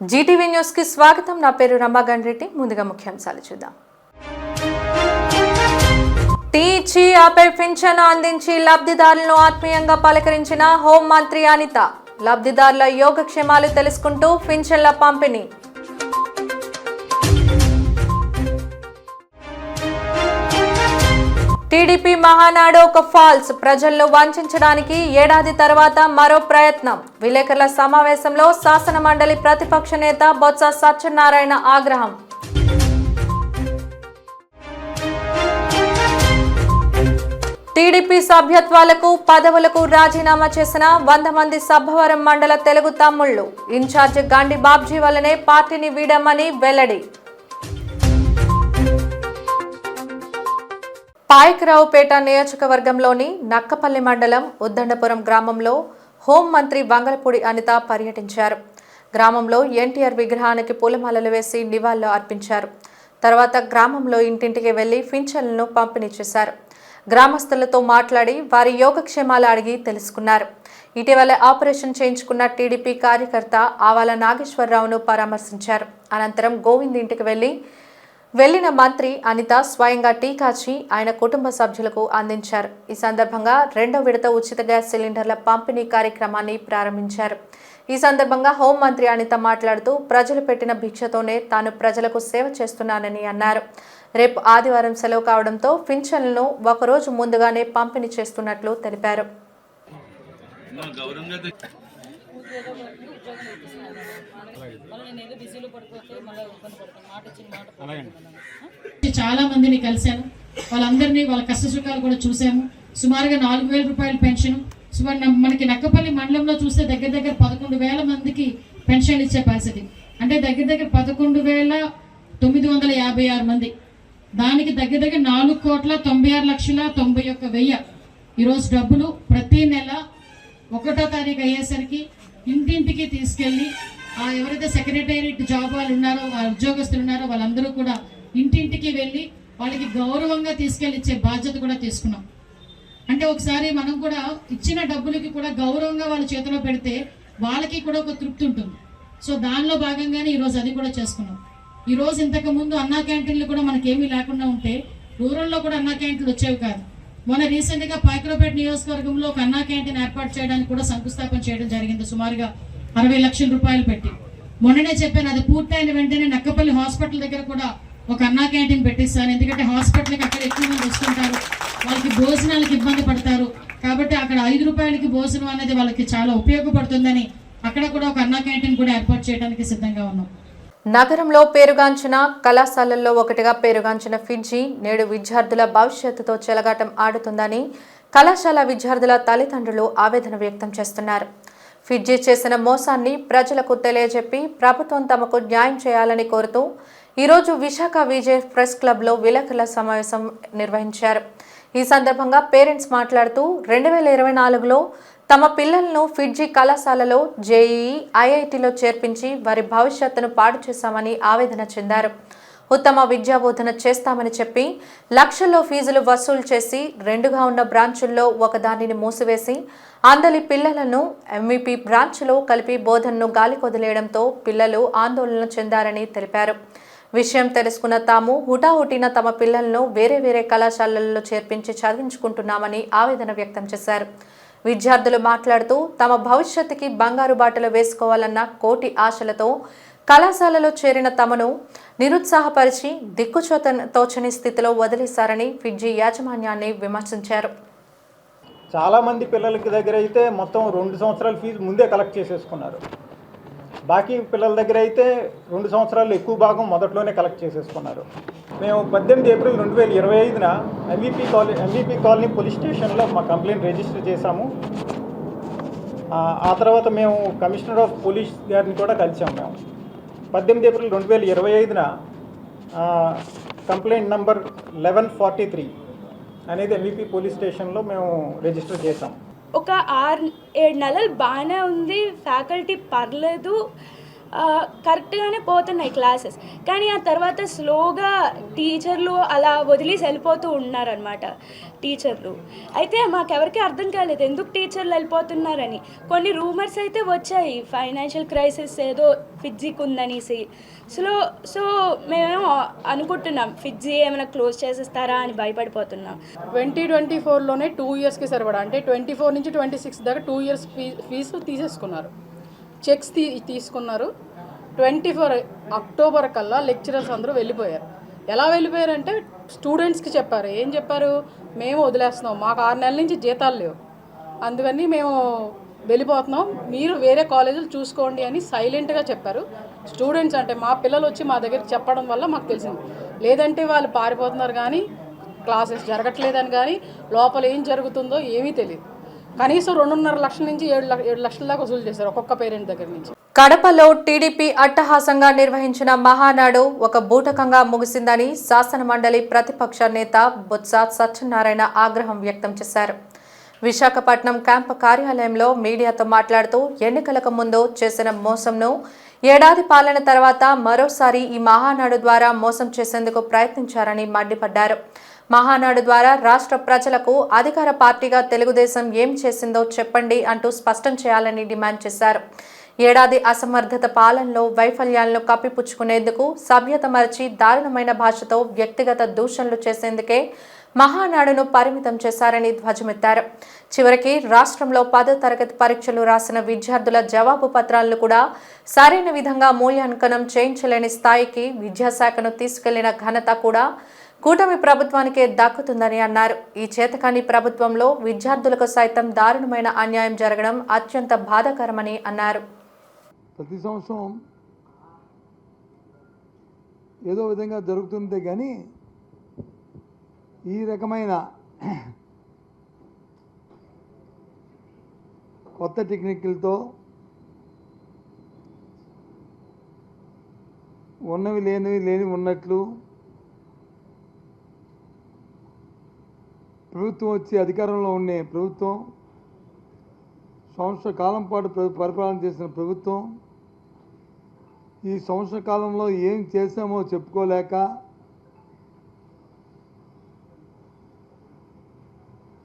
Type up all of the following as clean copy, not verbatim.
Zee TV news కి స్వాగతం. నా పేరు రమాగండ్రెడ్డి. ముందుగా ముఖ్యాంశాలు చూద్దాం. టీచీ ఆపై పింఛను అందించి లబ్ధిదారులను ఆత్మీయంగా పలకరించిన హోంమంత్రి అనిత. లబ్ధిదారుల యోగక్షేమాలు తెలుసుకుంటూ పింఛన్ల పంపిణీ. టీడీపీ మహానాడు ఒక ఫాల్స్. ప్రజలను వంచడానికి ఏడాది తర్వాత మరో ప్రయత్నం. విలేకరుల సమావేశంలో శాసన మండలి ప్రతిపక్ష నేత బొత్స సత్యనారాయణ ఆగ్రహం. టీడీపీ సభ్యత్వాలకు పదవులకు రాజీనామా చేసిన 100 మంది సబ్బవరం మండల తెలుగు తమ్ముళ్లు. ఇన్ఛార్జ్ గండి బాబ్జీ వల్లనే పార్టీని వీడమని వెల్లడి. పాయకరావుపేట నియోజకవర్గంలోని నక్కపల్లి మండలం ఉద్దండపురం గ్రామంలో హోంమంత్రి వంగలపూడి అనిత పర్యటించారు. గ్రామంలో ఎన్టీఆర్ విగ్రహానికి పూలమాలలు వేసి నివాళులు అర్పించారు. తర్వాత గ్రామంలో ఇంటింటికి వెళ్లి పింఛన్లను పంపిణీ చేశారు. గ్రామస్తులతో మాట్లాడి వారి యోగక్షేమాలు అడిగి తెలుసుకున్నారు. ఇటీవల ఆపరేషన్ చేయించుకున్న టీడీపీ కార్యకర్త ఆవాల నాగేశ్వరరావును పరామర్శించారు. అనంతరం గోవింద్ ఇంటికి వెళ్లిన మంత్రి అనిత స్వయంగా టీ కాచి ఆయన కుటుంబ సభ్యులకు అందించారు. ఈ సందర్భంగా 2వ విడత ఉచిత గ్యాస్ సిలిండర్ల పంపిణీ కార్యక్రమాన్ని ప్రారంభించారు. ఈ సందర్భంగా హోంమంత్రి అనిత మాట్లాడుతూ ప్రజలు పెట్టిన భిక్షతోనే తాను ప్రజలకు సేవ చేస్తున్నానని అన్నారు. రేపు ఆదివారం సెలవు కావడంతో పింఛన్లను ఒకరోజు ముందుగానే పంపిణీ చేస్తున్నట్లు తెలిపారు. చాలా మందిని కలిశాను. వాళ్ళందరినీ వాళ్ళ కష్ట సుఖాలు కూడా చూసాము. సుమారుగా 4,000 రూపాయల పెన్షన్. మనకి నక్కపల్లి మండలంలో చూస్తే దగ్గర 11,000 మందికి పెన్షన్ ఇచ్చే పరిస్థితి. అంటే దగ్గర 11,956 మంది. దానికి దగ్గర 4,96,91,000 ఈరోజు డబ్బులు ప్రతి నెల 1వ తారీఖు అయ్యేసరికి ఇంటింటికి తీసుకెళ్లి ఎవరైతే సెక్రటేరియట్ జాబ్ వాళ్ళు ఉన్నారో ఉద్యోగస్తులు ఉన్నారో వాళ్ళందరూ కూడా ఇంటింటికి వెళ్ళి వాళ్ళకి గౌరవంగా తీసుకెళ్ళి ఇచ్చే బాధ్యత కూడా తీసుకున్నాం. అంటే ఒకసారి మనం కూడా ఇచ్చిన డబ్బులకి కూడా గౌరవంగా వాళ్ళ చేతిలో పెడితే వాళ్ళకి కూడా ఒక తృప్తి ఉంటుంది. సో దానిలో భాగంగానే ఈరోజు అది కూడా చేసుకున్నాం. ఈరోజు ఇంతకు ముందు అన్నా క్యాంటీన్లు కూడా మనకేమీ లేకుండా ఉంటే రూరల్లో కూడా అన్నా క్యాంటీన్లు వచ్చేవి కాదు. మొన్న రీసెంట్గా పాయకరావుపేట నియోజకవర్గంలో ఒక అన్నా క్యాంటీన్ ఏర్పాటు చేయడానికి కూడా శంకుస్థాపన చేయడం జరిగింది. సుమారుగా 60 లక్షల రూపాయలు పెట్టి. మొన్ననే చెప్పాను, అది పూర్తయిన వెంటనే నక్కపల్లి హాస్పిటల్ దగ్గర కూడా ఒక అన్నా క్యాంటీన్ పెట్టిస్తాను. ఎందుకంటే హాస్పిటల్కి అక్కడ ఎక్కువ మంది వస్తుంటారు, వాళ్ళకి భోజనాలకు ఇబ్బంది పడతారు. కాబట్టి అక్కడ 5 రూపాయలకి భోజనం అనేది వాళ్ళకి చాలా ఉపయోగపడుతుందని అక్కడ కూడా ఒక అన్నా క్యాంటీన్ కూడా ఏర్పాటు చేయడానికి సిద్ధంగా ఉన్నాం. నగరంలో పేరుగాంచిన కళాశాలల్లో ఒకటిగా పేరుగాంచిన ఫిడ్జీ నేడు విద్యార్థుల భవిష్యత్తుతో చెలగాటం ఆడుతుందని కళాశాల విద్యార్థుల తల్లిదండ్రులు ఆవేదన వ్యక్తం చేస్తున్నారు. ఫిడ్జీ చేసిన మోసాన్ని ప్రజలకు తెలియజెప్పి ప్రభుత్వం తమకు న్యాయం చేయాలని కోరుతూ ఈరోజు విశాఖ విజయ్ ప్రెస్ క్లబ్లో విలేకరుల సమావేశం నిర్వహించారు. ఈ సందర్భంగా పేరెంట్స్ మాట్లాడుతూ 2024లో తమ పిల్లలను ఫిడ్జీ కళాశాలలో జేఈఈ, ఐఐటీలో చేర్పించి వారి భవిష్యత్తును పాడు చేశామని ఆవేదన చెందారు. ఉత్తమ విద్యాబోధన చేస్తామని చెప్పి లక్షల్లో ఫీజులు వసూలు చేసి 2గా ఉన్న బ్రాంచుల్లో ఒకదానిని మూసివేసి అందలి పిల్లలను ఎంవీపీ బ్రాంచ్లో కలిపి బోధనను గాలికొదిలేయడంతో పిల్లలు ఆందోళన చెందారని తెలిపారు. విషయం తెలుసుకున్న తాము హుటాహుటిన తమ పిల్లలను వేరే కళాశాలల్లో చేర్పించి చదివించుకుంటున్నామని ఆవేదన వ్యక్తం చేశారు. విద్యార్థులు మాట్లాడుతూ తమ భవిష్యత్తుకి బంగారు బాటలు వేసుకోవాలన్న కోటి ఆశలతో కళాశాలలో చేరిన తమను నిరుత్సాహపరిచి దిక్కుతోచని స్థితిలో వదిలేశారని ఫిడ్జీ యాజమాన్యాన్ని విమర్శించారు. చాలామంది పిల్లలకి దగ్గర అయితే మొత్తం 2 సంవత్సరాల ఫీజు ముందే కలెక్ట్ చేసేసుకున్నారు. బాకీ పిల్లల దగ్గర అయితే 2 సంవత్సరాలు ఎక్కువ భాగం మొదట్లోనే కలెక్ట్ చేసేసుకున్నారు. మేము 18 ఏప్రిల్ 2025న ఎంవీపీ కాలనీ పోలీస్ స్టేషన్లో మా కంప్లైంట్ రిజిస్టర్ చేశాము. ఆ తర్వాత మేము కమిషనర్ ఆఫ్ పోలీస్ గారిని కూడా కలిసాము. మేము 18 ఏప్రిల్ 2025న కంప్లైంట్ నంబర్ 1143 అనేది ఎంవీపీ పోలీస్ స్టేషన్లో మేము రిజిస్టర్ చేసాం. ఒక 6-7 నెలలు బాగానే ఉంది, ఫ్యాకల్టీ పర్లేదు, కరెక్ట్గానే పోతున్నాయి క్లాసెస్. కానీ ఆ తర్వాత స్లోగా టీచర్లు అలా వదిలేసి వెళ్ళిపోతూ ఉన్నారనమాట టీచర్లు. అయితే మాకెవరికి అర్థం కాలేదు ఎందుకు టీచర్లు వెళ్ళిపోతున్నారని. కొన్ని రూమర్స్ అయితే వచ్చాయి, ఫైనాన్షియల్ క్రైసిస్ ఏదో ఫిడ్జీకి ఉందనేసి. సో మేము అనుకుంటున్నాం ఫిడ్జీ ఏమైనా క్లోజ్ చేసేస్తారా అని భయపడిపోతున్నాం. 2024లోనే 2 ఇయర్స్కి సరిపడా, అంటే 24 నుంచి 26 దాకా 2 ఇయర్స్ ఫీజు తీసేసుకున్నారు. చెక్స్ తీసుకున్నారు. 24 అక్టోబర్ కల్లా లెక్చరర్స్ అందరూ వెళ్ళిపోయారు. ఎలా వెళ్ళిపోయారంటే స్టూడెంట్స్కి చెప్పారు. ఏం చెప్పారు? మేము వదిలేస్తున్నాం, మాకు 6 నెలల నుంచి జీతాలు లేవు, అందుకని మేము వెళ్ళిపోతున్నాం, మీరు వేరే కాలేజీలు చూసుకోండి అని సైలెంట్గా చెప్పారు. స్టూడెంట్స్ అంటే మా పిల్లలు వచ్చి మా దగ్గరికి చెప్పడం వల్ల మాకు తెలిసింది. లేదంటే వాళ్ళు పారిపోతున్నారు కానీ క్లాసెస్ జరగట్లేదని కానీ లోపల ఏం జరుగుతుందో ఏమీ తెలియదు. కనీసం 2.5 లక్షల నుంచి 7 లక్షల దాకా వసూలు చేశారు ఒక్కొక్క పేరెంట్ దగ్గర నుంచి. కడపలో టీడీపీ అట్టహాసంగా నిర్వహించిన మహానాడు ఒక బూటకంగా ముగిసిందని శాసనమండలి ప్రతిపక్ష నేత బొత్స సత్యనారాయణ ఆగ్రహం వ్యక్తం చేశారు. విశాఖపట్నం క్యాంపు కార్యాలయంలో మీడియాతో మాట్లాడుతూ ఎన్నికలకు ముందు చేసిన మోసంను ఏడాది పాలన తర్వాత మరోసారి ఈ మహానాడు ద్వారా మోసం చేసేందుకు ప్రయత్నించారని మండిపడ్డారు. మహానాడు ద్వారా రాష్ట్ర ప్రజలకు అధికార పార్టీగా తెలుగుదేశం ఏం చేసిందో చెప్పండి అంటూ స్పష్టం చేయాలని డిమాండ్ చేశారు. ఏడాది అసమర్థత పాలనలో వైఫల్యాలను కప్పిపుచ్చుకునేందుకు సభ్యత మరచి దారుణమైన భాషతో వ్యక్తిగత దూషణలు చేసేందుకే మహానాడును పరిమితం చేశారని ధ్వజమెత్తారు. చివరికి రాష్ట్రంలో 10వ తరగతి పరీక్షలు రాసిన విద్యార్థుల జవాబు పత్రాలను కూడా సరైన విధంగా మూల్యాంకనం చేయించలేని స్థాయికి విద్యాశాఖను తీసుకెళ్లిన ఘనత కూడా కూటమి ప్రభుత్వానికే దక్కుతుందని అన్నారు. ఈ చేతకాని ప్రభుత్వంలో విద్యార్థులకు సైతం దారుణమైన అన్యాయం జరగడం అత్యంత బాధాకరమని అన్నారు. ప్రతి సంవత్సరం ఏదో విధంగా జరుగుతుంది కానీ ఈ రకమైన కొత్త టెక్నిక్లతో ఉన్నవి లేనివి ఉన్నట్లు ప్రభుత్వం వచ్చి అధికారంలో ఉండే ప్రభుత్వం, సంవత్సర కాలం పాటు పరిపాలన చేసిన ప్రభుత్వం ఈ సంవత్సర కాలంలో ఏం చేశామో చెప్పుకోలేక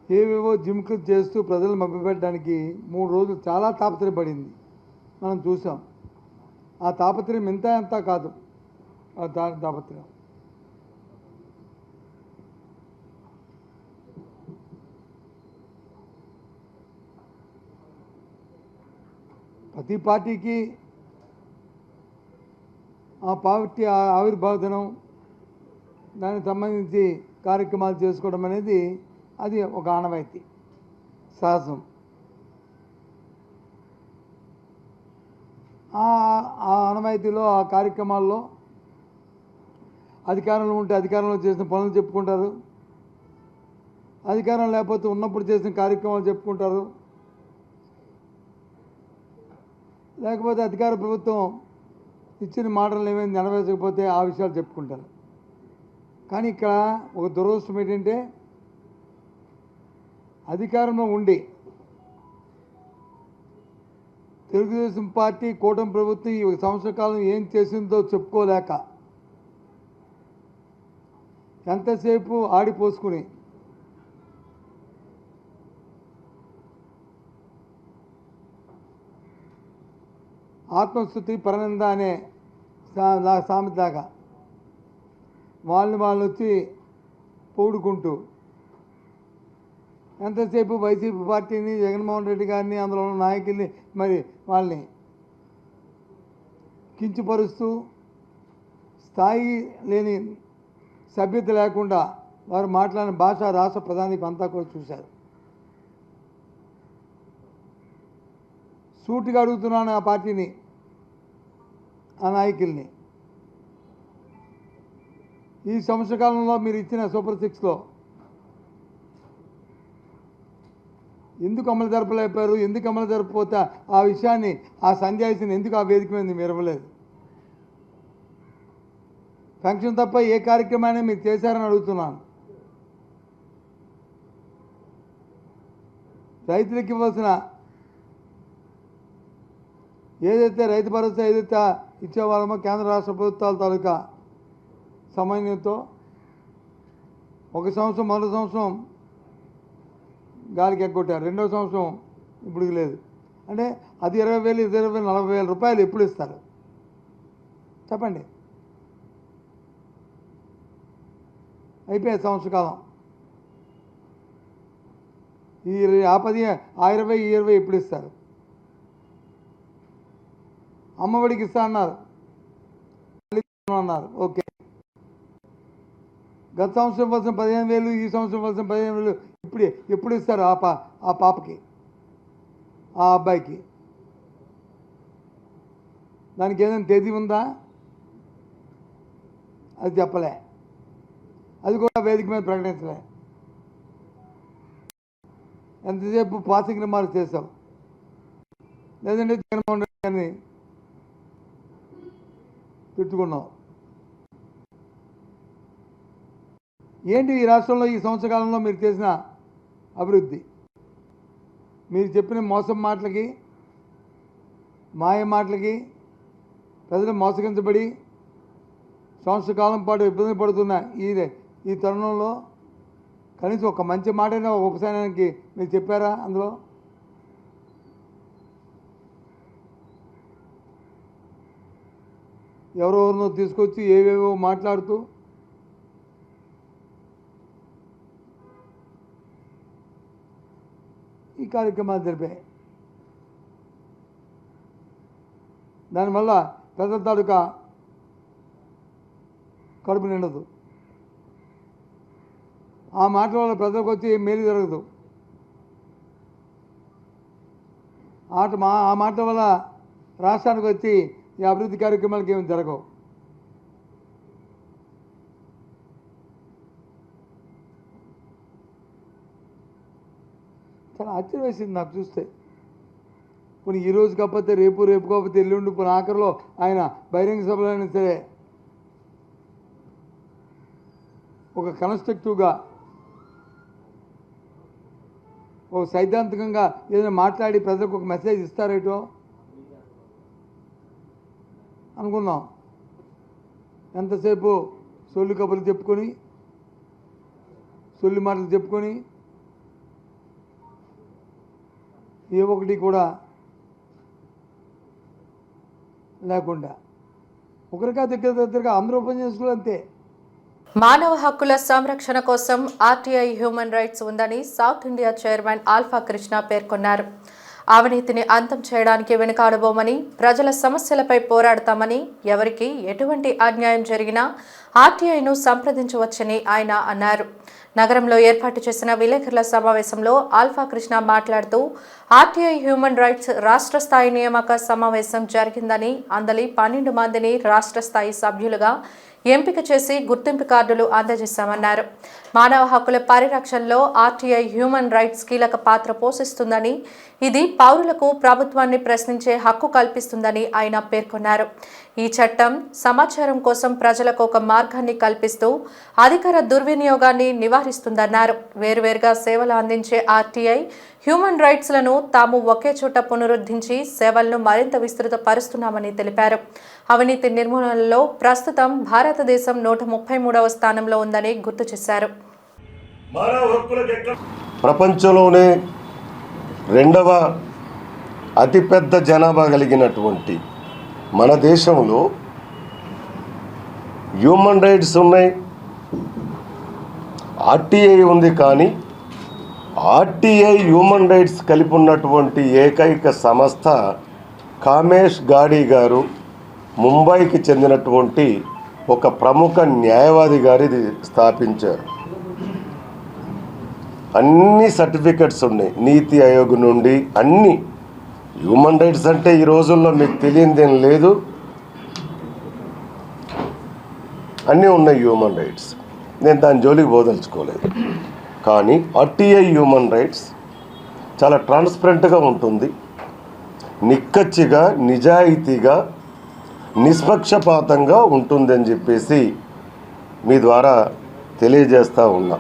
ఏవేవో జిమ్కులు చేస్తూ ప్రజలు మభ్యపెట్టడానికి 3 రోజులు చాలా తాపత్రయపడింది. మనం చూసాం. ఆ తాపత్రయం ఎంత కాదు. ఆ తాపత్రయం ప్రతి పార్టీకి ఆ పార్టీ ఆవిర్భావ దినం దానికి సంబంధించి కార్యక్రమాలు చేసుకోవడం అనేది అది ఒక ఆనవాయితీ, సహజం. ఆ ఆనవాయితీలో ఆ కార్యక్రమాల్లో అధికారంలో ఉంటే అధికారంలో చేసిన పనులు చెప్పుకుంటారు, అధికారం లేకపోతే ఉన్నప్పుడు చేసిన కార్యక్రమాలు చెప్పుకుంటారు, లేకపోతే అధికార ప్రభుత్వం ఇచ్చిన మాటలు ఏమైనా నెరవేర్చకపోతే ఆ విషయాలు చెప్పుకుంటారు. కానీ ఇక్కడ ఒక దురదృష్టం ఏంటంటే అధికారంలో ఉండి తెలుగుదేశం పార్టీ కూటమి ప్రభుత్వం ఈ సంవత్సర కాలం ఏం చేసిందో చెప్పుకోలేక ఎంతసేపు ఆడిపోసుకుని ఆత్మస్థుతి పరనింద అనే సామెతలాగా వాళ్ళు వచ్చి పొగుడుకుంటూ ఎంతసేపు వైసీపీ పార్టీని, జగన్మోహన్ రెడ్డి గారిని, అందులో ఉన్న నాయకుల్ని మరి వాళ్ళని కించపరుస్తూ స్థాయి లేని సభ్యత లేకుండా వారు మాట్లాడిన భాష రాష్ట్ర ప్రధానికి అంతా కూడా చూశారు. సూటిగా అడుగుతున్నాను ఆ పార్టీని, ఆ నాయకుల్ని, ఈ సంవత్సర కాలంలో మీరు ఇచ్చిన సూపర్ 6లో ఎందుకు అమలు జరపలేకపోయారు, ఎందుకు అమలు జరపకపోతే ఆ విషయాన్ని, ఆ సంజాయిషిని ఎందుకు ఆ వేదిక మీద మీరు ఇవ్వలేదు? ఫంక్షన్ తప్ప ఏ కార్యక్రమాన్ని మీరు చేశారని అడుగుతున్నాను. రైతులకు ఇవ్వాల్సిన ఏదైతే రైతు భరోసా ఏదైతే ఇచ్చేవాళ్ళమో కేంద్ర రాష్ట్ర ప్రభుత్వాల తాలూకా సమన్వయంతో ఒక సంవత్సరం మొదటి సంవత్సరం గాలికి ఎగ్గొట్టారు, రెండో సంవత్సరం ఇప్పుడు లేదు. అంటే అది 20,000 ఇది 20,000 40,000 రూపాయలు ఎప్పుడు ఇస్తారు చెప్పండి? అయిపోయాయి సంవత్సర కాలం. ఈ 10 ఆ 20 ఈ 20 ఎప్పుడు ఇస్తారు? అమ్మఒడికి ఇస్తా అన్నారు, ఓకే. గత సంవత్సరం ఇవ్వాల్సిన 15,000 ఈ సంవత్సరం ఇవ్వాల్సిన 15,000 ఎప్పుడు ఇస్తారు ఆ పాపకి, ఆ అబ్బాయికి? దానికి ఏదైనా తేదీ ఉందా? అది చెప్పలే, అది కూడా వేదిక మీద ప్రకటించలే. ఎంతసేపు పాసింగ్ రిమార్క్స్ చేసావు, లేదంటే జగన్మోహన్ రెడ్డి గారిని తిట్టుకున్నావు. ఏంటి ఈ రాష్ట్రంలో ఈ సంవత్సర కాలంలో మీరు చేసిన అభివృద్ధి? మీరు చెప్పిన మోసం మాటలకి, మాయ మాటలకి ప్రజలు మోసగించబడి సంవత్సర కాలం పాటు ఇబ్బంది పడుతున్న ఈ తరుణంలో కనీసం ఒక మంచి మాటైనా ఒక ఉపశమనానికి మీరు చెప్పారా? అందులో ఎవరెవరినో తీసుకొచ్చి ఏవేవో మాట్లాడుతూ ఈ కార్యక్రమాలు జరిపాయి. దానివల్ల ప్రజల తాలూకా కడుపు నిండదు. ఆ మాటల వల్ల ప్రజలకు వచ్చి మేలు జరగదు. ఆ మాటల వల్ల రాష్ట్రానికి వచ్చి ఈ అభివృద్ధి కార్యక్రమాలకి ఏమి జరగవు. చాలా ఆశ్చర్యం వేసింది నాకు చూస్తే. కొన్ని ఈరోజు కాకపోతే రేపు కాకపోతే ఎల్లుండి కొన్ని ఆఖరిలో ఆయన బహిరంగ సభలో అయినా సరే ఒక కన్స్ట్రక్టివ్గా ఒక సైద్ధాంతికంగా ఏదైనా మాట్లాడి ప్రజలకు ఒక మెసేజ్ ఇస్తారేటో అనుకున్నాం. ఎంతసేపు సొల్లు కబుర్లు చెప్పుకొని, సొల్లు మాటలు చెప్పుకొని ఏ ఒకటి కూడా లేకుండా ఒకరికా దగ్గరగా అందరూ ఓపెన్ చేసుకోవాలి అంతే. మానవ హక్కుల సంరక్షణ కోసం ఆర్టీఐ హ్యూమన్ రైట్స్ ఉందని south India chairman alpha Krishna పేర్కొన్నారు. అవినీతిని అంతం చేయడానికి వెనుకాడబోమని, ప్రజల సమస్యలపై పోరాడతామని, ఎవరికి ఎటువంటి అన్యాయం జరిగినా ఆర్టీఐను సంప్రదించవచ్చని ఆయన అన్నారు. నగరంలో ఏర్పాటు చేసిన విలేకరుల సమావేశంలో ఆల్ఫా కృష్ణ మాట్లాడుతూ ఆర్టీఐ హ్యూమన్ రైట్స్ రాష్ట్ర స్థాయి నియామక సమావేశం జరిగిందని, అందులో 12 మందిని రాష్ట్ర స్థాయి సభ్యులుగా ఎంపిక చేసి గుర్తింపు కార్డులు అందజేశామన్నారు. మానవ హక్కుల పరిరక్షణలో ఆర్టీఐ హ్యూమన్ రైట్స్ కీలక పాత్ర పోషిస్తుందని, ఇది పౌరులకు ప్రభుత్వాన్ని ప్రశ్నించే హక్కు కల్పిస్తుందని ఆయన పేర్కొన్నారు. ఈ చట్టం సమాచారం కోసం ప్రజలకు ఒక మార్గాన్ని కల్పిస్తూ అధికార దుర్వినియోగాన్ని నివారిస్తుందన్నారు. వేర్వేరుగా సేవలు అందించే ఆర్టీఐ హ్యూమన్ రైట్స్లను తాము ఒకే చోట పునరుద్ధరించి సేవలను మరింత విస్తృతపరుస్తున్నామని తెలిపారు. అవినీతి నిర్మూలనలో ప్రస్తుతం భారతదేశం 133వ స్థానంలో ఉందని గుర్తు చేశారు. ప్రపంచంలోనే 2వ అతిపెద్ద జనాభా కలిగినటువంటి మన దేశంలో హ్యూమన్ రైట్స్ ఉన్నాయి, ఆర్టీఐ ఉంది. కానీ ఆర్టీఐ హ్యూమన్ రైట్స్ కలిపి ఉన్నటువంటి ఏకైక సంస్థ కామేష్ గాడి గారు, ముంబైకి చెందినటువంటి ఒక ప్రముఖ న్యాయవాది గారిది స్థాపించారు. అన్ని సర్టిఫికెట్స్ ఉన్నాయి, నీతి ఆయోగ్ నుండి అన్ని. హ్యూమన్ రైట్స్ అంటే ఈ రోజుల్లో మీకు తెలియనిదేం లేదు, అన్నీ ఉన్నాయి హ్యూమన్ రైట్స్. నేను దాని జోలికి పోదలుచుకోలేదు. కానీ ఆర్టీఐ హ్యూమన్ రైట్స్ చాలా ట్రాన్స్పరెంట్గా ఉంటుంది, నిక్కచ్చిగా, నిజాయితీగా, నిష్పక్షపాతంగా ఉంటుందని చెప్పేసి మీ ద్వారా తెలియజేస్తూ ఉన్నా.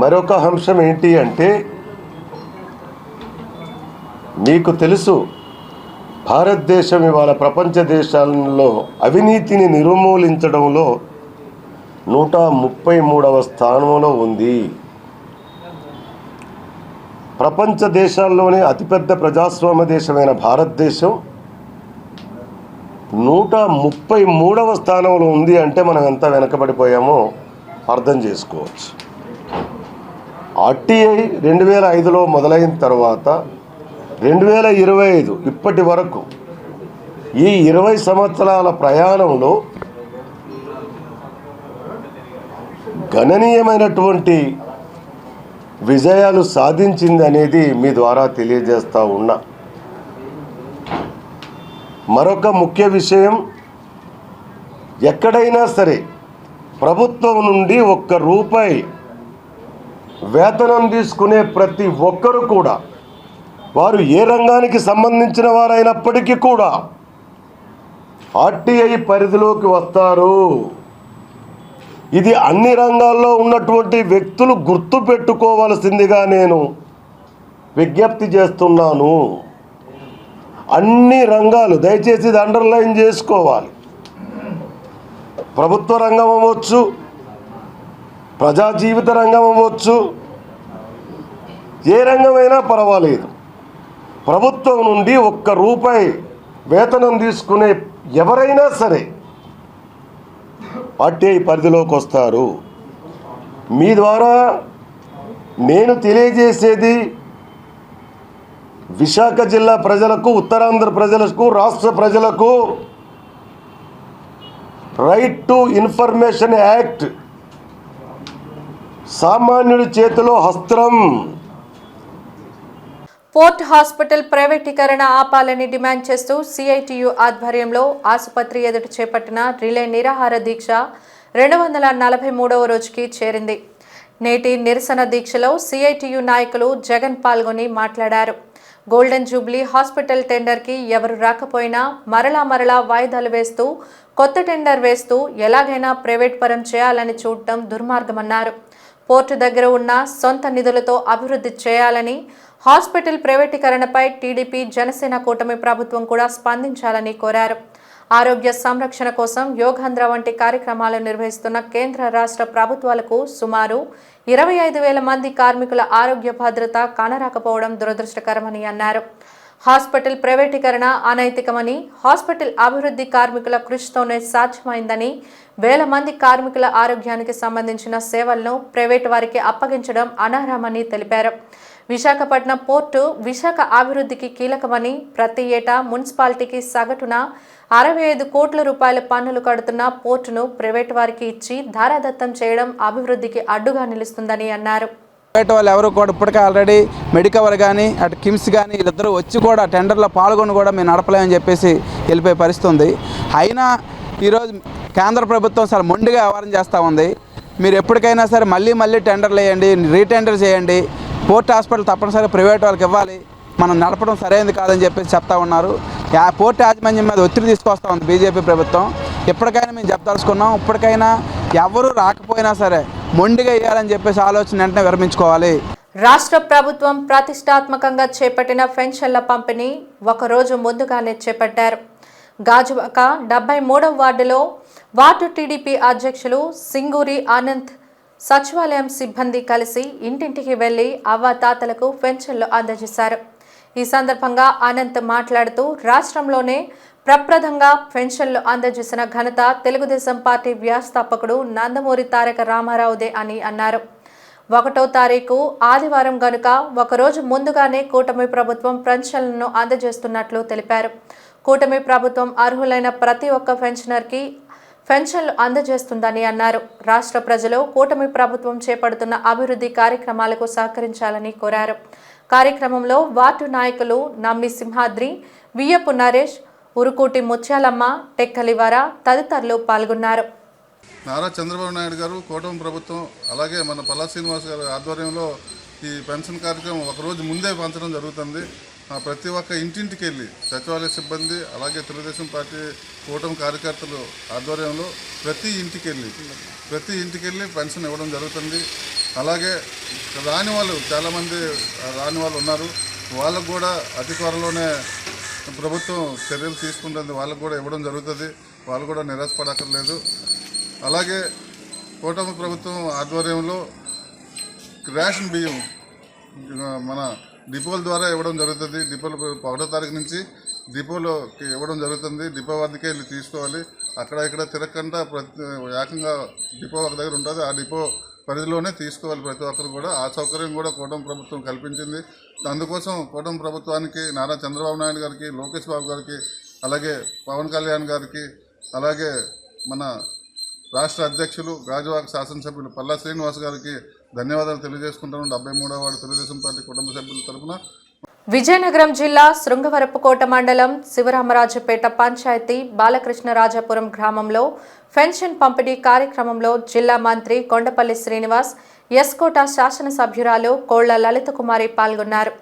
మరొక అంశం ఏంటి అంటే, మీకు తెలుసు, భారతదేశం ఇవాళ ప్రపంచ దేశాలలో అవినీతిని నిర్మూలించడంలో 133వ స్థానంలో ఉంది. ప్రపంచ దేశాల్లోనే అతిపెద్ద ప్రజాస్వామ్య దేశమైన భారతదేశం 133వ స్థానంలో ఉంది అంటే మనం ఎంత వెనకబడిపోయామో అర్థం చేసుకోవచ్చు. ఆర్టీఐ 2005లో మొదలైన తర్వాత 2025 ఇప్పటి వరకు ఈ 20 సంవత్సరాల ప్రయాణంలో గణనీయమైనటువంటి విజయాలు సాధించింది అనేది మీ ద్వారా తెలియజేస్తూ ఉన్నా. మరొక ముఖ్య విషయం, ఎక్కడైనా సరే ప్రభుత్వం నుండి ₹1 వేతనం తీసుకునే ప్రతి ఒక్కరు కూడా, వారు ఏ రంగానికి సంబంధించిన వారైనప్పటికీ కూడా ఆర్టీఐ పరిధిలోకి వస్తారు. ఇది అన్ని రంగాల్లో ఉన్నటువంటి వ్యక్తులు గుర్తు పెట్టుకోవాల్సిందిగా నేను విజ్ఞప్తి చేస్తున్నాను. అన్ని రంగాలు దయచేసి ఇది అండర్లైన్ చేసుకోవాలి. ప్రభుత్వ రంగం అవ్వచ్చు, ప్రజా జీవిత రంగం అవ్వచ్చు, ఏ రంగమైనా పర్వాలేదు. ప్రభుత్వం నుండి ₹1 వేతనం తీసుకునే ఎవరైనా సరే ఆర్టీఐ పరిధిలోకి వస్తారు. మీ ద్వారా నేను తెలియజేసేది విశాఖ జిల్లా ప్రజలకు, ఉత్తరాంధ్ర ప్రజలకు, రాష్ట్ర ప్రజలకు రైట్ టు ఇన్ఫర్మేషన్ యాక్ట్ సామాన్యుడి చేతిలో హస్త్రం. పోర్ట్ హాస్పిటల్ ప్రైవేటీకరణ ఆపాలని డిమాండ్ చేస్తూ సిఐటియు ఆధ్వర్యంలో ఆసుపత్రి ఎదుట చేపట్టిన రిలే నిరాహార దీక్ష 243వ రోజుకి చేరింది. నేటి నిరసన దీక్షలో సిఐటియు నాయకులు జగన్ పాల్గొని మాట్లాడారు. గోల్డెన్ జూబ్లీ హాస్పిటల్ టెండర్కి ఎవరు రాకపోయినా మరలా వాయిదాలు వేస్తూ కొత్త టెండర్ వేస్తూ ఎలాగైనా ప్రైవేట్ పరం చేయాలని చూడటం దుర్మార్గమన్నారు. పోర్టు దగ్గర ఉన్న సొంత నిధులతో అభివృద్ధి చేయాలని, హాస్పిటల్ ప్రైవేటీకరణపై టీడీపీ జనసేన కూటమి ప్రభుత్వం కూడా స్పందించాలని కోరారు. ఆరోగ్య సంరక్షణ కోసం యోగాంధ్ర వంటి కార్యక్రమాలు నిర్వహిస్తున్న కేంద్ర రాష్ట్ర ప్రభుత్వాలకు సుమారు 25,000 మంది కార్మికుల ఆరోగ్య భద్రత కానరాకపోవడం దురదృష్టకరమని అన్నారు. హాస్పిటల్ ప్రైవేటీకరణ అనైతికమని, హాస్పిటల్ అభివృద్ధి కార్మికుల కృషితోనే సాధ్యమైందని, వేల మంది కార్మికుల ఆరోగ్యానికి సంబంధించిన సేవలను ప్రైవేటు వారికి అప్పగించడం అనర్హమని తెలిపారు. విశాఖపట్నం పోర్టు విశాఖ అభివృద్ధికి కీలకమని, ప్రతి ఏటా మున్సిపాలిటీకి సగటున 65 కోట్ల రూపాయల పన్నులు కడుతున్న పోర్టును ప్రైవేటు వారికి ఇచ్చి ధారాదత్తం చేయడం అభివృద్ధికి అడ్డుగా నిలుస్తుందని అన్నారు. ప్రైవేట్ వాళ్ళు ఎవరు కూడా ఇప్పటికే ఆల్రెడీ మెడికవర్ కానీ అటు కిమ్స్ కానీ వీళ్ళిద్దరూ వచ్చి కూడా టెండర్లో పాల్గొని కూడా మేము నడపలేమని చెప్పేసి వెళ్ళిపోయే పరిస్థితి ఉంది. అయినా ఈరోజు కేంద్ర ప్రభుత్వం చాలా మొండిగా వ్యవహారం చేస్తూ ఉంది. మీరు ఎప్పటికైనా సరే మళ్ళీ టెండర్లు వేయండి, రీటెండర్ చేయండి, పోర్ట్ హాస్పిటల్ తప్పనిసరిగా ప్రైవేట్ వాళ్ళకి ఇవ్వాలి, మనం నడపడం సరైనది కాదని చెప్పేసి చెప్తా ఉన్నారు. పోర్ట్ యాజమాన్యం మీద ఒత్తిడి తీసుకొస్తూ ఉంది బీజేపీ ప్రభుత్వం. ఎప్పటికైనా మేము చెప్పదలుచుకున్నాం, ఇప్పటికైనా ఎవరు రాకపోయినా సరే మొండిగా వేయాలని చెప్పేసి ఆలోచన వెంటనే విరమించుకోవాలి. రాష్ట్ర ప్రభుత్వం ప్రతిష్టాత్మకంగా చేపట్టిన పెన్షన్ల పంపిణీ ఒకరోజు ముందుగానే చేపట్టారు. గాజువాక 73వ వార్డులో వార్డు టీడీపీ అధ్యక్షులు సింగూరి ఆనంద్ సచివాలయం సిబ్బంది కలిసి ఇంటింటికి వెళ్లి అవ్వాతాతలకు పెన్షన్లు అందజేశారు. ఈ సందర్భంగా అనంత్ మాట్లాడుతూ రాష్ట్రంలోనే ప్రప్రథంగా పెన్షన్లు అందజేసిన ఘనత తెలుగుదేశం పార్టీ వ్యవస్థాపకుడు నందమూరి తారక రామారావుదే అని అన్నారు. 1వ తారీఖు ఆదివారం గనుక ఒకరోజు ముందుగానే కూటమి ప్రభుత్వం పెన్షన్లను అందజేస్తున్నట్లు తెలిపారు. కూటమి ప్రభుత్వం అర్హులైన ప్రతి ఒక్క పెన్షనర్కి పెన్షన్లు అందజేస్తుందని అన్నారు. రాష్ట్ర ప్రజలు కూటమి ప్రభుత్వం చేపడుతున్న అభివృద్ధి కార్యక్రమాలకు సహకరించాలని కోరారు. కార్యక్రమంలో వార్డు నాయకులు నమ్మి సింహాద్రి, వియ్యపు నరేష్, ఉరుకూటి ముత్యాలమ్మ, టెక్కలివార తదితరులు పాల్గొన్నారు. నారా చంద్రబాబు నాయుడు గారు, కూటమి ప్రభుత్వం, అలాగే మన పల్లా శ్రీనివాస్ గారి ఆధ్వర్యంలో ఈ పెన్షన్ కార్యక్రమం ఒకరోజు ముందే పంచడం జరుగుతుంది. ప్రతి ఒక్క ఇంటింటికి వెళ్ళి సచివాలయ సిబ్బంది, అలాగే తెలుగుదేశం పార్టీ కూటమి కార్యకర్తలు ఆధ్వర్యంలో ప్రతి ఇంటికి వెళ్ళి పెన్షన్ ఇవ్వడం జరుగుతుంది. అలాగే రాని వాళ్ళు చాలామంది రాని వాళ్ళు ఉన్నారు. వాళ్ళకు కూడా అతి త్వరలోనే ప్రభుత్వం చర్యలు తీసుకుంటుంది, వాళ్ళకు కూడా ఇవ్వడం జరుగుతుంది. వాళ్ళు కూడా నిరాశపడక్కర్లేదు. అలాగే కూటమి ప్రభుత్వం ఆధ్వర్యంలో రేషన్ బియ్యం మన డిపోల ద్వారా ఇవ్వడం జరుగుతుంది. డిపోలు 1వ తారీఖు నుంచి డిపోలోకి ఇవ్వడం జరుగుతుంది. డిపో వద్దకే వెళ్ళి తీసుకోవాలి. అక్కడ ఇక్కడ తిరగకుండా ఏకంగా డిపో ఒక దగ్గర ఉంటుంది. ఆ డిపో పరిధిలోనే తీసుకోవాలి ప్రతి ఒక్కరు కూడా. ఆ సౌకర్యం కూడా కూటమి ప్రభుత్వం కల్పించింది. అందుకోసం కూటమి ప్రభుత్వానికి, నారా చంద్రబాబు నాయుడు గారికి, లోకేష్ బాబు గారికి, అలాగే పవన్ కళ్యాణ్ గారికి, అలాగే మన రాష్ట్ర అధ్యక్షులు గాజువాక శాసనసభ్యులు పల్లా శ్రీనివాస్ గారికి ధన్యవాదాలు తెలియజేసుకుంటాను. 73వ వార్డు తెలుగుదేశం పార్టీ కుటుంబ సభ్యుల తరఫున. విజయనగరం జిల్లా శృంగవరపుకోట మండలం శివరామరాజుపేట పంచాయతీ బాలకృష్ణరాజపురం గ్రామంలో పెన్షన్ పంపిణీ కార్యక్రమంలో జిల్లా మంత్రి కొండపల్లి శ్రీనివాస్, ఎస్కోట శాసనసభ్యురాలు కోళ్ల లలిత కుమారి పాల్గొన్నారు.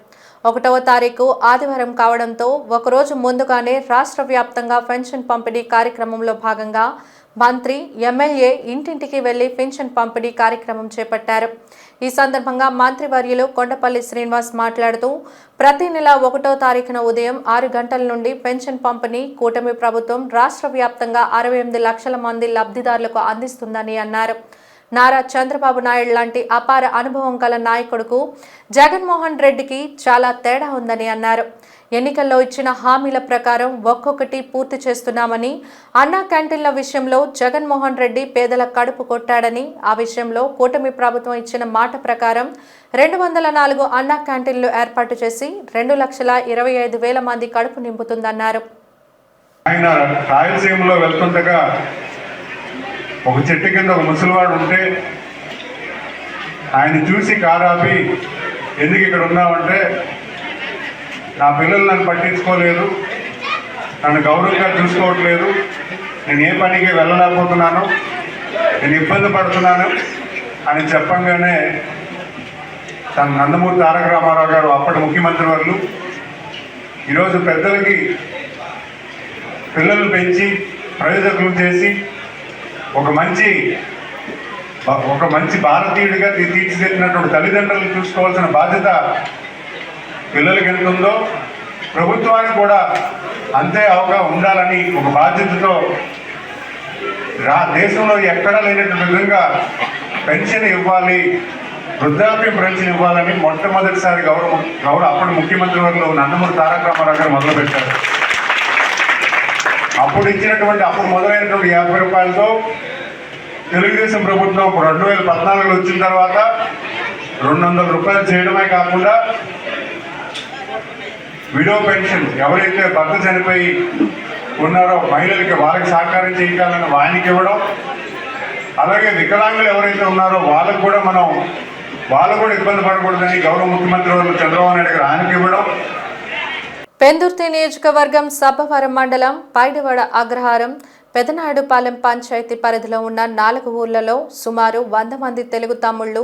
1వ తారీఖు ఆదివారం కావడంతో ఒకరోజు ముందుగానే రాష్ట్ర వ్యాప్తంగా పెన్షన్ పంపిణీ కార్యక్రమంలో భాగంగా మంత్రి, ఎమ్మెల్యే ఇంటింటికి వెళ్లి పెన్షన్ పంపిణీ కార్యక్రమం చేపట్టారు. ఈ సందర్భంగా మంత్రివర్యులు కొండపల్లి శ్రీనివాస్ మాట్లాడుతూ ప్రతి నెల 1వ తారీఖున ఉదయం 6 గంటల నుండి పెన్షన్ పంపిణీ కూటమి ప్రభుత్వం రాష్ట్ర వ్యాప్తంగా 68 లక్షల మంది లబ్ధిదారులకు అందిస్తుందని అన్నారు. నారా చంద్రబాబు నాయుడు లాంటి అపార అనుభవం గల నాయకుడుకు జగన్మోహన్ రెడ్డికి చాలా తేడా ఉందని అన్నారు. ఎన్నికల్లో ఇచ్చిన హామీల ప్రకారం ఒక్కొక్కటి పూర్తి చేస్తున్నామని, అన్నా క్యాంటీన్ల విషయంలో జగన్మోహన్ రెడ్డి పేదల కడుపు కొట్టాడని, ఆ విషయంలో కూటమి ప్రభుత్వం ఇచ్చిన మాట ప్రకారం 204 అన్నా క్యాంటీన్లు ఏర్పాటు చేసి 2,25,000 మంది కడుపు నింపుతుందన్నారు. ఆయన రాయలసీమలో వెళ్తుండగా ఒక చెట్టు కింద ఒక ముసలివాడు ఉంటే ఆయన చూసి కారాపి, ఎందుకు ఇక్కడ ఉన్నామంటే నా పిల్లలు నన్ను పట్టించుకోలేదు, నన్ను గౌరవంగా చూసుకోవట్లేదు, నేను ఏ పనికి వెళ్ళలేకపోతున్నాను, నేను ఇబ్బంది పడుతున్నాను అని చెప్పంగానే తన నందమూరి తారక రామారావు గారు, అప్పటి ముఖ్యమంత్రి వర్యులు, ఈరోజు పెద్దలకి పిల్లలు పెంచి ప్రయోజకులు చేసి ఒక మంచి భారతీయుడిగా తీర్చిదిద్దినటువంటి తల్లిదండ్రులను చూసుకోవాల్సిన బాధ్యత పిల్లలకి ఎంత ఉందో ప్రభుత్వానికి కూడా అంతే అవగా ఉండాలని ఒక బాధ్యతతో దేశంలో ఎక్కడా లేనటువంటి విధంగా పెన్షన్ ఇవ్వాలి, వృద్ధాప్య పెన్షన్ ఇవ్వాలని మొట్టమొదటిసారి గౌరవ అప్పటి ముఖ్యమంత్రి వర్యులు నందమూరి తారక రామారావు గారు మొదలుపెట్టారు. అప్పుడు మొదలైనటువంటి 50 రూపాయలతో తెలుగుదేశం ప్రభుత్వం 2014లో వచ్చిన తర్వాత 200 రూపాయలు చేయడమే కాకుండా విడో పెన్షన్ ఎవరైతే భర్త చనిపోయి ఉన్నారో మహిళలకి వాళ్ళకి సహకారం చేయాలని వానికి ఇవ్వడం, అలాగే వికలాంగులు ఎవరైతే ఉన్నారో వాళ్ళకు కూడా వాళ్ళు కూడా ఇబ్బంది పడకూడదని గౌరవ ముఖ్యమంత్రి వర్యులు చంద్రబాబు నాయుడు గారు ఆయనకి ఇవ్వడం. పెందుర్తి నియోజకవర్గం సబ్బవరం మండలం పైడివాడ అగ్రహారం పెదనాయుడుపాలెం పంచాయతీ పరిధిలో ఉన్న 4 ఊర్లలో సుమారు 100 మంది తెలుగు తమ్ముళ్లు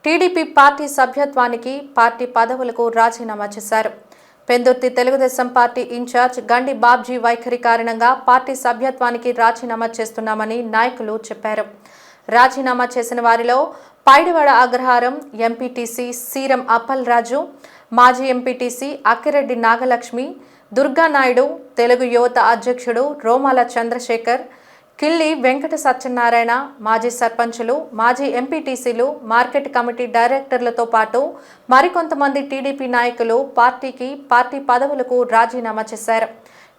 టీడీపీ పార్టీ సభ్యత్వానికి, పార్టీ పదవులకు రాజీనామా చేశారు. పెందుర్తి తెలుగుదేశం పార్టీ ఇన్ఛార్జ్ గండి బాబ్జీ వైఖరి కారణంగా పార్టీ సభ్యత్వానికి రాజీనామా చేస్తున్నామని నాయకులు చెప్పారు. రాజీనామా చేసిన వారిలో పైడివాడ అగ్రహారం ఎంపీటీసీ సీరం అప్పల్ రాజు, మాజీ ఎంపీటీసీ అక్కిరెడ్డి నాగలక్ష్మి, దుర్గానాయుడు, తెలుగు యువత అధ్యక్షుడు రోమాల చంద్రశేఖర్, కిల్లి వెంకట సత్యనారాయణ, మాజీ సర్పంచులు, మాజీ ఎంపీటీసీలు, మార్కెట్ కమిటీ డైరెక్టర్లతో పాటు మరికొంతమంది టీడీపీ నాయకులు పార్టీ పదవులకు రాజీనామా చేశారు.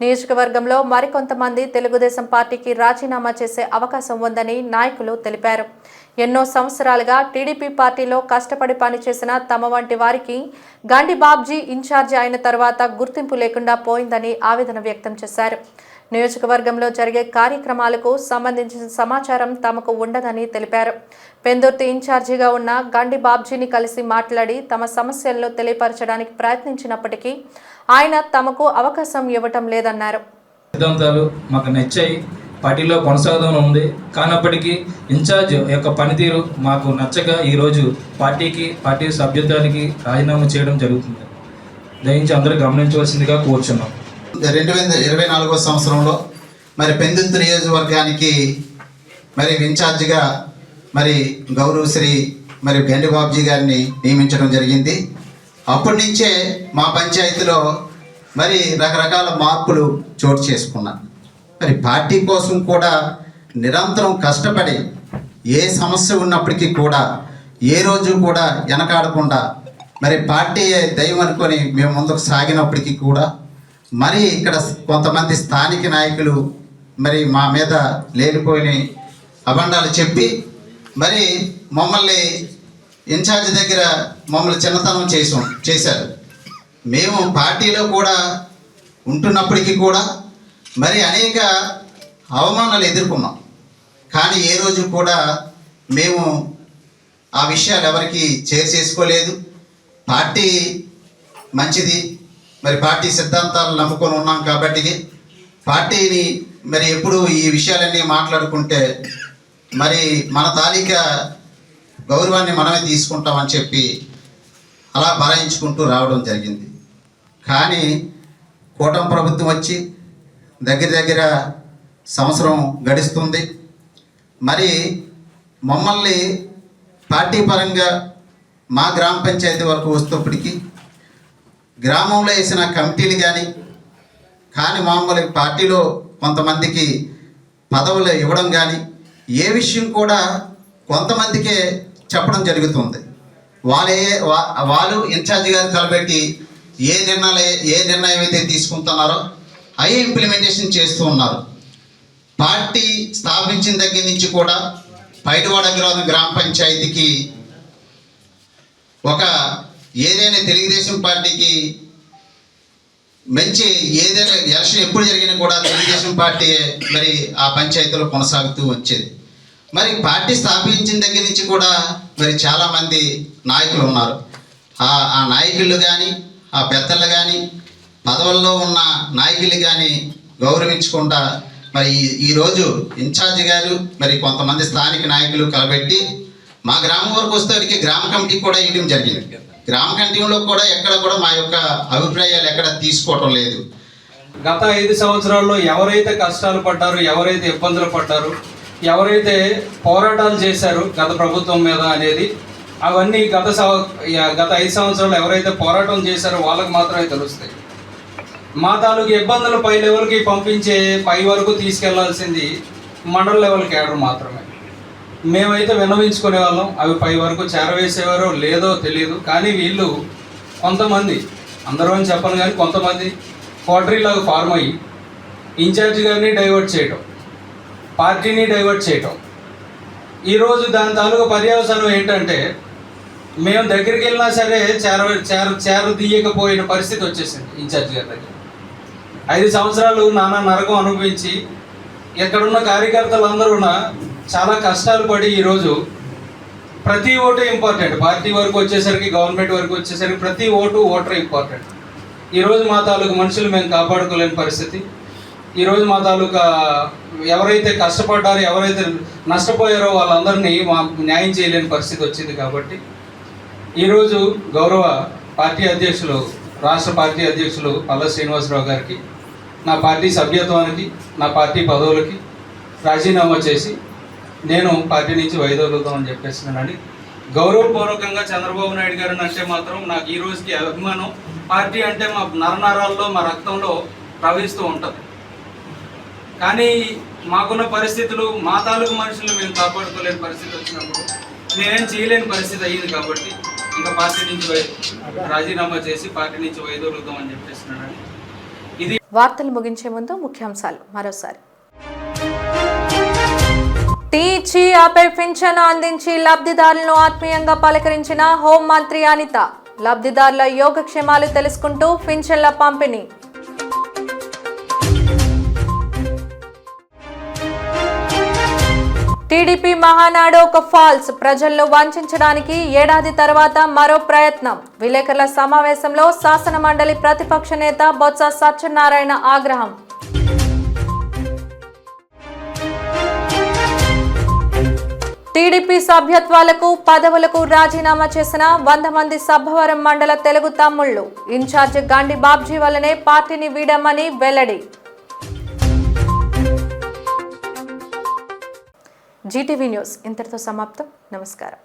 నియోజకవర్గంలో మరికొంతమంది తెలుగుదేశం పార్టీకి రాజీనామా చేసే అవకాశం ఉందని నాయకులు తెలిపారు. ఎన్నో సంవత్సరాలుగా టీడీపీ పార్టీలో కష్టపడి పనిచేసిన తమ వంటి వారికి గండి బాబ్జీ ఇన్ఛార్జి అయిన తర్వాత గుర్తింపు లేకుండా పోయిందని ఆవేదన వ్యక్తం చేశారు. నియోజకవర్గంలో జరిగే కార్యక్రమాలకు సంబంధించిన సమాచారం తమకు ఉండదని తెలిపారు. పెందుర్తి ఇన్ఛార్జిగా ఉన్న గండి బాబ్జీని కలిసి మాట్లాడి తమ సమస్యలను తెలియపరచడానికి ప్రయత్నించినప్పటికీ ఆయన తమకు అవకాశం ఇవ్వటం లేదన్నారు. సిద్ధాంతాలు మాకు నచ్చాయి, పార్టీలో కొనసాగడం ఉంది, కానప్పటికీ ఇన్ఛార్జ్ యొక్క పనితీరు మాకు నచ్చక ఈరోజు పార్టీ సభ్యత్వానికి రాజీనామా చేయడం జరుగుతుంది. దయించి అందరూ గమనించవలసిందిగా కోరుచున్నాం. 2024వ సంవత్సరంలో మరి పెందుర్తి నియోజకవర్గానికి మరి ఇన్ఛార్జిగా మరి గౌరవ శ్రీ మరి గండి బాబ్జీ గారిని నియమించడం జరిగింది. అప్పటి నుంచే మా పంచాయతీలో మరి రకరకాల మార్పులు చోటు చేసుకున్నాను. మరి పార్టీ కోసం కూడా నిరంతరం కష్టపడి ఏ సమస్య ఉన్నప్పటికీ కూడా ఏ రోజు కూడా వెనకాడకుండా మరి పార్టీ దైవం అనుకొని మేము ముందుకు సాగినప్పటికీ కూడా మరి ఇక్కడ కొంతమంది స్థానిక నాయకులు మరి మా మీద లేనిపోయిన అబండాలు చెప్పి మరి మమ్మల్ని ఇన్ఛార్జ్ దగ్గర మమ్మల్ని చిన్నతనం చేశారు. మేము పార్టీలో కూడా ఉంటున్నప్పటికీ కూడా మరి అనేక అవమానాలు ఎదుర్కొన్నాం. కానీ ఏ రోజు కూడా మేము ఆ విషయాలు ఎవరికి చేసుకోలేదు. పార్టీ మంచిది, మరి పార్టీ సిద్ధాంతాలు నమ్ముకొని ఉన్నాం కాబట్టి పార్టీని మరి ఎప్పుడు ఈ విషయాలన్నీ మాట్లాడుకుంటే మరి మన తాలూకా గౌరవాన్ని మనమే తీసుకుంటామని చెప్పి అలా బరాయించుకుంటూ రావడం జరిగింది. కానీ కూటమి ప్రభుత్వం వచ్చి దగ్గర సంవత్సరం గడుస్తుంది. మరి మమ్మల్ని పార్టీ పరంగా మా గ్రామ పంచాయతీ వరకు వస్తేప్పటికీ గ్రామంలో వేసిన కమిటీలు కానీ మామూలు పార్టీలో కొంతమందికి పదవులు ఇవ్వడం కానీ ఏ విషయం కూడా కొంతమందికే చెప్పడం జరుగుతుంది. వాళ్ళు ఇన్ఛార్జ్ గారు కలబెట్టి ఏ నిర్ణయం అయితే తీసుకుంటున్నారో అవి ఇంప్లిమెంటేషన్ చేస్తూ ఉన్నారు. పార్టీ స్థాపించిన దగ్గర నుంచి కూడా పైడివాడ గ్రామ పంచాయతీకి ఒక ఏదైనా తెలుగుదేశం పార్టీకి మంచి ఏదైనా ఎలక్షన్ ఎప్పుడు జరిగినా కూడా తెలుగుదేశం పార్టీ మరి ఆ పంచాయతీలో కొనసాగుతూ వచ్చేది. మరి పార్టీ స్థాపించిన దగ్గర నుంచి కూడా మరి చాలామంది నాయకులు ఉన్నారు. ఆ నాయకులు కానీ ఆ పెద్దలు కానీ పదవుల్లో ఉన్న నాయకులు కానీ గౌరవించకుండా మరి ఈరోజు ఇన్ఛార్జ్ గారు మరి కొంతమంది స్థానిక నాయకులు కలబెట్టి మా గ్రామం వరకు వస్తే గ్రామ కమిటీ కూడా ఇవ్వడం జరిగింది. గ్రామ కమిటీలో కూడా ఎక్కడ కూడా మా యొక్క అభిప్రాయాలు ఎక్కడ తీసుకోవటం లేదు. గత 5 సంవత్సరాల్లో ఎవరైతే కష్టాలు పడ్డారో, ఎవరైతే ఇబ్బందులు పడ్డారో, ఎవరైతే పోరాటాలు చేశారో గత ప్రభుత్వం మీద అనేది అవన్నీ గత 5 సంవత్సరాలు ఎవరైతే పోరాటం చేశారో వాళ్ళకి మాత్రమే తెలుస్తాయి. మా తాలూకు ఇబ్బందులు పై లెవెల్కి పంపించే పై వరకు తీసుకెళ్లాల్సింది మండల లెవెల్ కేడర్ మాత్రమే. మేమైతే విన్నవించుకునే వాళ్ళం, అవి పై వరకు చేరవేసేవారో లేదో తెలియదు. కానీ వీళ్ళు కొంతమంది, అందరూ అని చెప్పను కానీ కొంతమంది పోట్రీలాగా ఫార్మ్ అయ్యి ఇన్ఛార్జ్ గారిని డైవర్ట్ చేయటం, పార్టీని డైవర్ట్ చేయటం. ఈరోజు దాని తాలూకు పర్యవసానం ఏంటంటే మేము దగ్గరికి వెళ్ళినా సరే చేరదీయకపోయిన పరిస్థితి వచ్చేసింది. ఇన్ఛార్జ్ గారి దగ్గర 5 సంవత్సరాలు నానా నరకం అనుభవించి ఇక్కడున్న కార్యకర్తలందరూ చాలా కష్టాలు పడి ఈరోజు ప్రతి ఓటు ఇంపార్టెంట్. పార్టీ వరకు వచ్చేసరికి, గవర్నమెంట్ వరకు వచ్చేసరికి ప్రతి ఓటర్ ఇంపార్టెంట్. ఈరోజు మా తాలూకు మనుషులు మేము కాపాడుకోలేని పరిస్థితి. ఈరోజు మా తాలూకా ఎవరైతే కష్టపడ్డారో, ఎవరైతే నష్టపోయారో వాళ్ళందరినీ న్యాయం చేయలేని పరిస్థితి వచ్చింది. కాబట్టి ఈరోజు గౌరవ పార్టీ అధ్యక్షులు, రాష్ట్ర పార్టీ అధ్యక్షులు పల్లా శ్రీనివాసరావు గారికి నా పార్టీ సభ్యత్వానికి, నా పార్టీ పదవులకి రాజీనామా చేసి నేను పార్టీ నుంచి వైదొలుగుతామని చెప్పేస్తున్నానండి. గౌరవపూర్వకంగా చంద్రబాబు నాయుడు గారిని అంటే మాత్రం నాకు ఈ రోజుకి అభిమానం. పార్టీ అంటే మా నరనరాల్లో, మా రక్తంలో ప్రవహిస్తూ ఉంటుంది. కానీ మాకున్న పరిస్థితులు, మా తాలూకు మనుషులు మేము కాపాడుకోలేని పరిస్థితి వచ్చినప్పుడు నేనేం చేయలేని పరిస్థితి అయ్యింది. కాబట్టి ఇంకా పార్టీ నుంచి రాజీనామా చేసి పార్టీ నుంచి వైదొలుగుతామని చెప్పేస్తున్నానండి. ఇది వార్తలు ముగించే ముందు ముఖ్యాంశాలు మరోసారి. టీ ఇచ్చి ఆపై పింఛను అందించి లబ్ధిదారులను ఆత్మీయంగా పలకరించిన హోంమంత్రి అనిత. లబ్ధిదారుల యోగక్షేమాలు తెలుసుకుంటూ పింఛన్ల పంపిణీ. టీడీపీ మహానాడు ఒక ఫాల్స్, ప్రజలను వంచడానికి ఏడాది తర్వాత మరో ప్రయత్నం. విలేకరుల సమావేశంలో శాసన మండలి ప్రతిపక్ష నేత బొత్స సత్యనారాయణ ఆగ్రహం. టీడీపీ సభ్యత్వాలకు, పదవులకు రాజీనామా చేసిన 100 మంది సబ్బవరం మండల తెలుగు తమ్ముళ్లు. ఇన్ఛార్జ్ గండి బాబ్జీ వల్లనే పార్టీని వీడమని వెల్లడి. జీటీవీ న్యూస్ ఇంతటితో సమాప్తం. నమస్కారం.